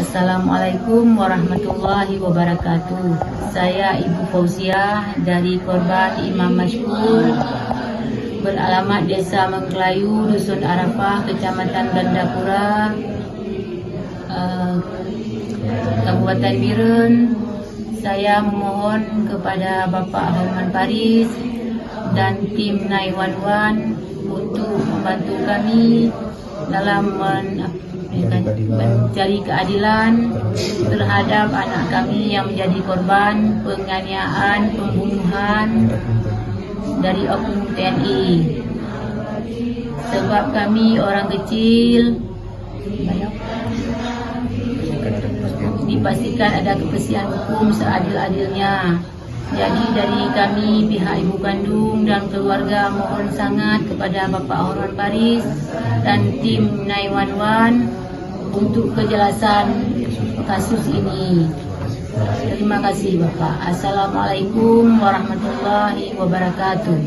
Assalamualaikum warahmatullahi wabarakatuh. Saya Ibu Fauziah dari korban Imam Mashkur, beralamat Desa Mengkelayu, Dusun Arafah, Kecamatan Gandapura, Kabupaten Biren. Saya memohon kepada Bapak Hotman Paris dan tim 911 untuk membantu kami dalam mencari keadilan terhadap anak kami yang menjadi korban penganiayaan, pembunuhan dari oknum TNI. Sebab kami orang kecil, dipastikan ada kepastian hukum seadil-adilnya. Jadi dari kami pihak ibu kandung dan keluarga mohon sangat kepada Bapak Hotman Paris dan tim 911 untuk kejelasan kasus ini. Terima kasih Bapak. Assalamualaikum warahmatullahi wabarakatuh.